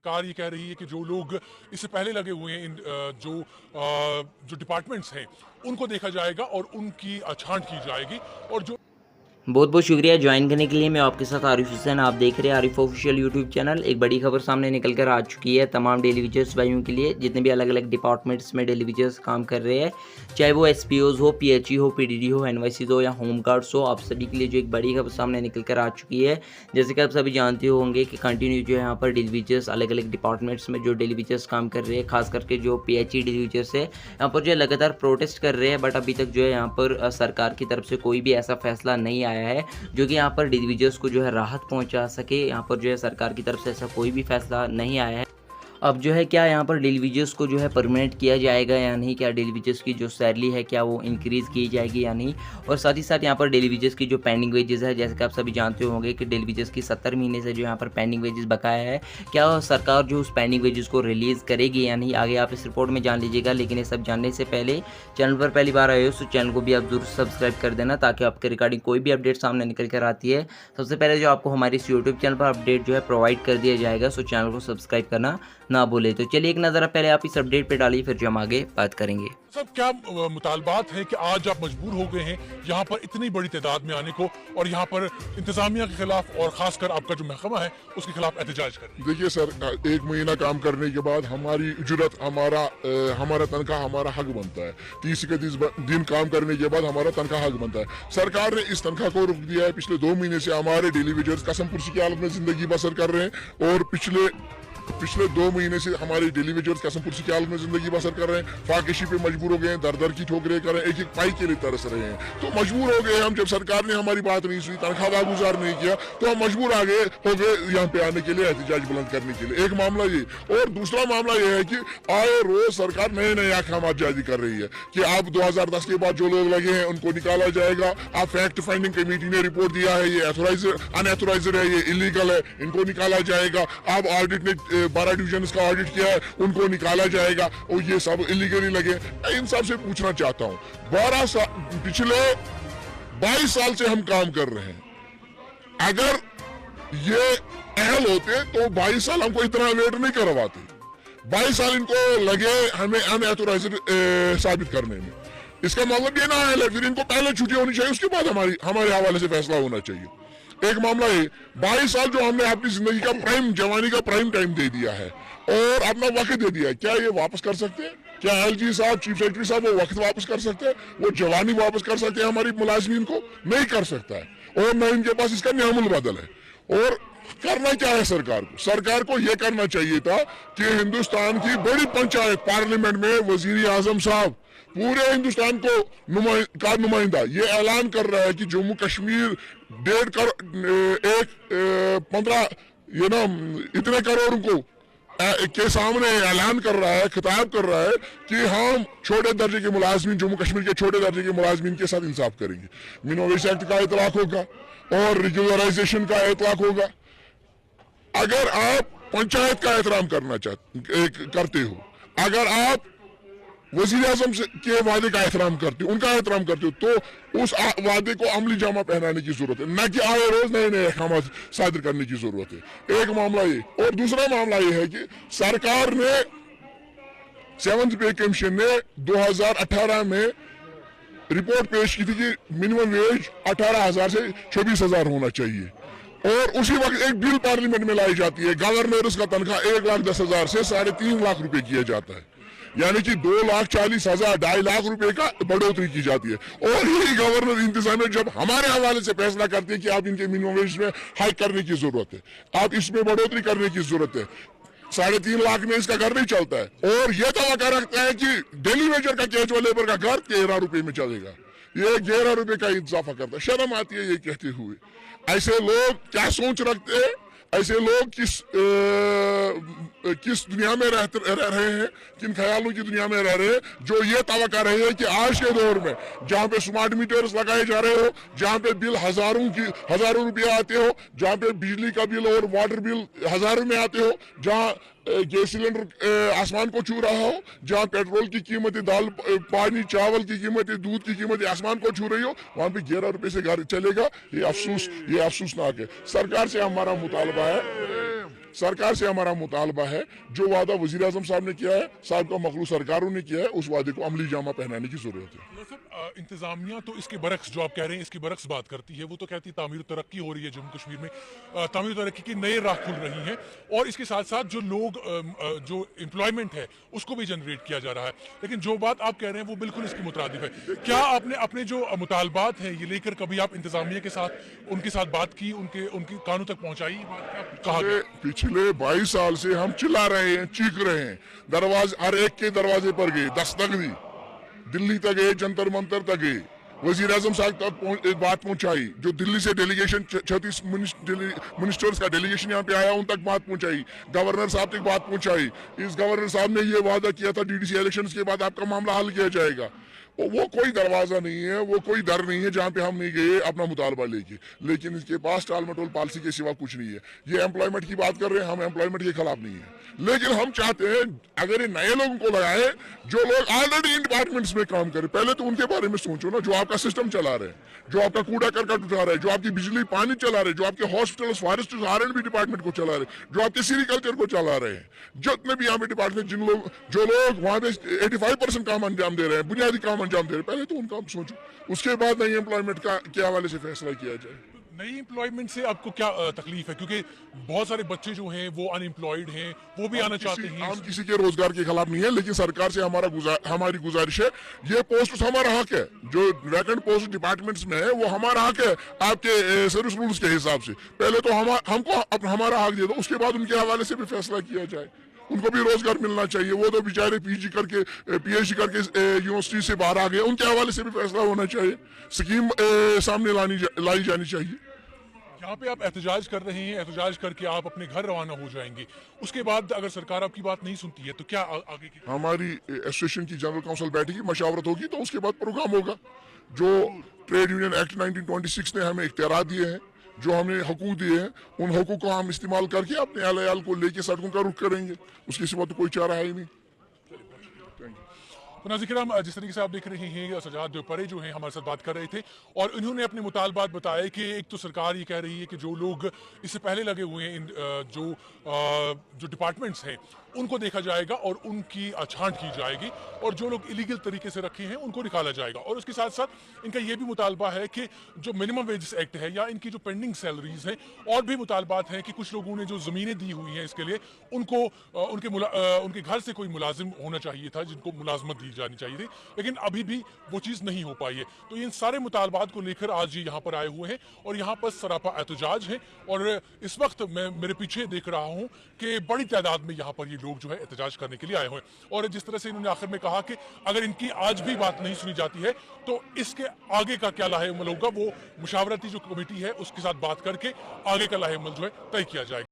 सरकार ये कह रही है कि जो लोग इससे पहले लगे हुए हैं जो डिपार्टमेंट्स हैं उनको देखा जाएगा और उनकी छांट की जाएगी। और जो बहुत बहुत शुक्रिया ज्वाइन करने के लिए। मैं आपके साथ आरिफ हुसैन, आप देख रहे हैं आरिफ ऑफिशियल यूट्यूब चैनल। एक बड़ी खबर सामने निकल कर आ चुकी है तमाम डेली वेजर्स भाइयों के लिए, जितने भी अलग अलग डिपार्टमेंट्स में डेली वेजर्स काम कर रहे हैं, चाहे वो SPOs हो, PHE हो, PDD हो, NYCs हो या होम गार्ड्स हो, आप सभी के लिए जो एक बड़ी खबर सामने निकल कर आ चुकी है। जैसे कि आप सभी जानते होंगे कि कंटिन्यू जो है यहाँ पर डेली वेजर्स अलग अलग डिपार्टमेंट्स में जो डेली वेजर्स काम कर रहे हैं, खास करके जो PHE डेली वेजर्स है यहाँ पर जो है लगातार प्रोटेस्ट कर रहे हैं, बट अभी तक जो है यहाँ पर सरकार की तरफ से कोई भी ऐसा फैसला नहीं आया है जो कि यहाँ पर डेली वेजर्स को जो है राहत पहुँचा सके। यहाँ पर जो है सरकार की तरफ से ऐसा कोई भी फैसला नहीं आया है। अब जो है क्या यहाँ पर डेली वेजर्स को जो है परमानेंट किया जाएगा या नहीं, क्या डेली वेजर्स की जो सैलरी है क्या वो इंक्रीज़ की जाएगी या नहीं, और साथ ही साथ यहाँ पर डेली वेजर्स की जो पेंडिंग वेजेस है, जैसे कि आप सभी जानते होंगे कि डेली वेजर्स की 70 महीने से जो यहाँ पर पेंडिंग वेजेस बकाया है, क्या सरकार जो उस पेंडिंग वेजेस को रिलीज़ करेगी या नहीं, आगे आप इस रिपोर्ट में जान लीजिएगा। लेकिन ये सब जानने से पहले चैनल पर पहली बार आए हो तो चैनल को भी आप जरूर सब्सक्राइब कर देना, ताकि आपके रिगार्डिंग कोई भी अपडेट सामने निकल कर आती है सबसे पहले जो आपको हमारे इस यूट्यूब चैनल पर अपडेट जो है प्रोवाइड कर दिया जाएगा। सो चैनल को सब्सक्राइब करना ना भूले। तो चलिए एक नज़र पहले आप इस अपडेट पे डालिए, फिर जो हम आगे बात करेंगे। सब क्या मुतालबात हैं कि आज आप मजबूर हो गए हैं यहाँ पर इतनी बड़ी तादाद में आने को और यहाँ पर इंतजामिया के खिलाफ और खासकर आपका जो महकमा है उसके खिलाफ एहतजाज करने? देखिए सर, 1 महीना काम करने के बाद हमारी उजरत, हमारा तनख्वाह हमारा हक बनता है। 30 दिन काम करने के बाद हमारा तनख्वाह हक बनता है। सरकार ने इस तनख्वाह को रोक दिया है। पिछले 2 महीने से हमारे डेली वेजर्स कसम पुर्सी की हालत में जिंदगी बसर कर रहे हैं और पिछले 2 महीने से हमारे डेली वेजर्स कसम पुर्सी की हालत में जिंदगी बसर कर रहे हैं। फाकेशी पे मजबूर हो गए हैं, दर दर की ठोकरें कर रहे हैं, एक पाई के लिए तरस रहे हैं। तो मजबूर हो गए हम, जब सरकार ने हमारी बात नहीं सुनी, तनख्वाह गुजार नहीं किया, तो हम मजबूर हो गए यहाँ पे आने के लिए, एहतजाज बुलंद करने के लिए। एक मामला ये, और दूसरा मामला ये है कि आए रोज सरकार नए नए अहकाम जारी कर रही है कि आप 2010 के बाद जो लोग लगे हैं उनको निकाला जाएगा। आप फैक्ट फाइंडिंग कमेटी ने रिपोर्ट दिया है, ये अनऑथोराइज्ड है, ये इलीगल है, इनको निकाला जाएगा। आप ऑडिट ने 12 डिवीजन का ऑडिट किया है, उनको निकाला जाएगा और ये सब इलीगली लगे। इन सब से पूछना चाहता हूँ, पिछले 22 साल से हम काम कर रहे हैं। अगर ये अहल होते तो 22 साल हमको इतना वेट नहीं करवाते। 22 साल इनको लगे हमें अनऑथोराइज्ड साबित करने में। इसका मतलब ये ना है, फिर इनको पहले छुट्टी होनी चाहिए, उसके बाद हमारे हवाले से फैसला होना चाहिए। एक मामला है, 22 साल जो हमने अपनी जिंदगी का जवानी का प्राइम टाइम दे दिया है और अपना वक्त दे दिया है, क्या ये वापस कर सकते हैं? क्या LG साहब, चीफ सेक्रेटरी साहब वो वक्त वापस कर सकते हैं? वो जवानी वापस कर सकते हैं हमारी मुलाजमीन को? नहीं कर सकता है। और न इनके पास इसका नियामुल बदल है। और करना क्या है सरकार को ये करना चाहिए था कि हिंदुस्तान की बड़ी पंचायत पार्लियामेंट में वजीर आजम साहब पूरे हिंदुस्तान का नुमाइंदा ये ऐलान कर रहा है कि जम्मू कश्मीर 15 इतने करोड़ को के सामने ऐलान कर रहा है, खिताब कर रहा है कि हम छोटे दर्जे के मुलाजमीन, जम्मू कश्मीर के छोटे दर्जे के मुलाजमीन के साथ इंसाफ करेंगे। मिनिमम वेज एक्ट का इतलाक होगा और रेगुलराइजेशन का इतलाक होगा। अगर आप पंचायत का एहतराम करते हो, अगर आप वजीर आजम के वादे का एहतराम करते हो, उनका एहतराम करते हो, तो उस वादे को अमली जामा पहनाने की जरूरत है, न कि आए रोज नए नए अहकाम सादिर करने की जरूरत है। एक मामला ये, और दूसरा मामला ये है कि सरकार ने 7th पे कमीशन ने 2018 में रिपोर्ट पेश की थी कि मिनिमम वेज 18,000 से 24,000 होना चाहिए। और उसी वक्त एक बिल पार्लियामेंट में लाई जाती है, गवर्नर का तनख्वाह 1,10,000 से 3.5 लाख रुपए किया जाता है, यानी कि 2,40,000, 2.5 लाख रुपए का बढ़ोतरी की जाती है। और यही गवर्नर इंतजामिया जब हमारे हवाले से फैसला करते हैं कि आप इनके मिनिमम वेज में हाइक करने की जरूरत है, आप इसमें बढ़ोतरी करने की जरूरत है, 3.5 लाख में इसका घर नहीं चलता है। और यह तवक्का रखता है कि डेली वेजर का कैजुअल लेबर का घर 13 रुपए में चलेगा, ये 11 रुपए का इजाफा करता है। शर्म आती है ये कहते हुए। ऐसे लोग क्या सोच रखते हैं? ऐसे लोग किस दुनिया में रह रहे हैं, किन ख्यालों की दुनिया में रह रहे हैं, जो ये तवक्का रहे हैं कि आज के दौर में जहाँ पे स्मार्ट मीटर्स लगाए जा रहे हो, जहाँ पे बिल हजारों रुपये आते हो, जहाँ पे बिजली का बिल और वाटर बिल हजारों में आते हो, जहाँ गैस सिलेंडर आसमान को छू रहा हो, जहाँ पेट्रोल की कीमतें, दाल पानी चावल की कीमतें, दूध की कीमतें आसमान को छू रही हो, वहाँ पे 11 रुपए से घर चलेगा। ये अफसोसनाक है। सरकार से हमारा मुतालबा है, सरकार से हमारा मुतालबा है जो वादा वज़ीर आज़म साहब ने किया है, साहब का मखलूक सरकारों ने किया है, उस वादे को अमली जामा पहनाने की जरूरत है। इंतजामिया तो इसके बरक्स जो आप कह रहे हैं इसकी बरक्स बात करती है, वो तो कहती है तामीर तरक्की हो रही है जम्मू कश्मीर में, तामीर तरक्की की नए राह खुल रही हैं और इसके साथ साथ जो लोग जो एम्प्लॉयमेंट है उसको भी जनरेट किया जा रहा है। लेकिन जो बात आप कह रहे हैं वो बिल्कुल इसके मुताबिक है। क्या आपने अपने जो मुतालबात हैं ये लेकर कभी आप इंतजामिया के साथ उनके साथ बात की, उनकी कानों तक पहुंचाई? कहा पिछले 22 साल से हम चिल्ला रहे हैं, चीख रहे हैं, दरवाजे हर एक के दरवाजे पर गए, दस्तक दी, दिल्ली तक गए, जंतर मंतर तक गए, वजीर आजम साहब तक एक बात पहुंचाई, जो दिल्ली से डेलीगेशन 36 मिनिस्टर्स का डेलीगेशन यहाँ पे आया उन तक बात पहुंचाई, गवर्नर साहब तक बात पहुंचाई। इस गवर्नर साहब ने ये वादा किया था डीडीसी इलेक्शंस के बाद आपका मामला हल किया जाएगा। वो कोई दरवाजा नहीं है, वो कोई दर नहीं है जहाँ पे हम नहीं गए अपना मुतालबा लेके। लेकिन इसके पास टाल मटोल पॉलिसी के सिवा कुछ नहीं है। ये एम्प्लॉयमेंट की बात कर रहे हैं, हम एम्प्लॉयमेंट के खिलाफ नहीं है, लेकिन हम चाहते हैं अगर ये नए लोगों को लगाए जो लोग ऑलरेडी इन डिपार्टमेंट्स में काम करें, पहले तो उनके बारे में सोचो ना, जो आपका सिस्टम चला रहे हैं, जो आपका कूड़ा करकट उठा रहे हैं, जो आपकी बिजली पानी चला रहे हैं, जो आपके हॉस्पिटल फॉरेस्ट R&B डिपार्टमेंट को चला रहे हैं, जो आपके सीरिकल्चर को चला रहे हैं, जितने भी यहाँ पे डिपार्टमेंट जो लोग वहाँ पे 85% काम अंजाम दे रहे हैं, बुनियादी काम अंजाम दे रहे हैं, पहले तो उनका सोचो, उसके बाद नई एम्प्लॉयमेंट का के हवाले से फैसला किया जाए। नई एम्प्लॉयमेंट से आपको क्या तकलीफ है? क्योंकि बहुत सारे बच्चे जो हैं वो अनएम्प्लॉयड हैं, वो भी आना चाहते हैं। हम किसी के रोजगार के खिलाफ नहीं है, लेकिन सरकार से हमारी गुजारिश है, ये पोस्ट हमारा हक है, जो वैकेंट पोस्ट डिपार्टमेंट्स में है वो हमारा हक है आपके सर्विस रूल्स के हिसाब से। पहले तो हमको हमारा हक दे दो, उसके बाद उनके हवाले से भी फैसला किया जाए। उनको भी रोजगार मिलना चाहिए, वो तो बेचारे PhD करके यूनिवर्सिटी से बाहर आ गए, उनके हवाले से भी फैसला होना चाहिए, स्कीम सामने लाई जानी चाहिए। यहाँ पे आप एहतजाज कर रहे हैं, एहतजाज करके आप अपने घर रवाना हो जाएंगे, उसके बाद अगर सरकार आपकी बात नहीं सुनती है तो क्या आगे की? हमारी एसोसिएशन की जनरल काउंसिल बैठेगी, मशावरत होगी, तो उसके बाद प्रोग्राम होगा। जो ट्रेड यूनियन एक्ट 1926 ने हमें इख्तियारात दिए हैं, जो हमें हकूक दिए हैं, उन हकूक को हम इस्तेमाल करके अपने अहल को लेके सड़कों का रुख करेंगे, उसके सिवा तो कोई चारा है ही नहीं। तो नाज़रीन किराम, जिस तरीके से आप देख रहे हैं सजाद दोपरे जो हैं हमारे साथ बात कर रहे थे और इन्होंने अपने मुतालबात बताए कि एक तो सरकार ये कह रही है कि जो लोग इससे पहले लगे हुए हैं जो डिपार्टमेंट्स हैं उनको देखा जाएगा और उनकी छांट की जाएगी और जो लोग इलीगल तरीके से रखे हैं उनको निकाला जाएगा। और उसके साथ साथ इनका ये भी मुतालबा है कि जो मिनिमम वेजेस एक्ट है या इनकी जो पेंडिंग सैलरीज हैं और भी मुतालबात हैं कि कुछ लोगों ने जो ज़मीनें दी हुई हैं इसके लिए उनको उनके घर से कोई मुलाजिम होना चाहिए था, जिनको मुलाजमत दी जानी चाहिए थी, लेकिन अभी भी वो चीज़ नहीं हो पाई है। तो इन सारे मुतालबात को लेकर आज ये यहाँ पर आए हुए हैं और यहाँ पर सरापा एहतजाज है और इस वक्त मैं मेरे पीछे देख रहा हूँ कि बड़ी तादाद में यहाँ पर ये लोग जो है एहतजाज करने के लिए आए हुए हैं। और जिस तरह से इन्होंने आखिर में कहा कि अगर इनकी आज भी बात नहीं सुनी जाती है तो इसके आगे का क्या लाहे अमल होगा वो मुशावरती जो कमेटी है उसके साथ बात करके आगे का लाहे अमल जो है तय किया जाएगा।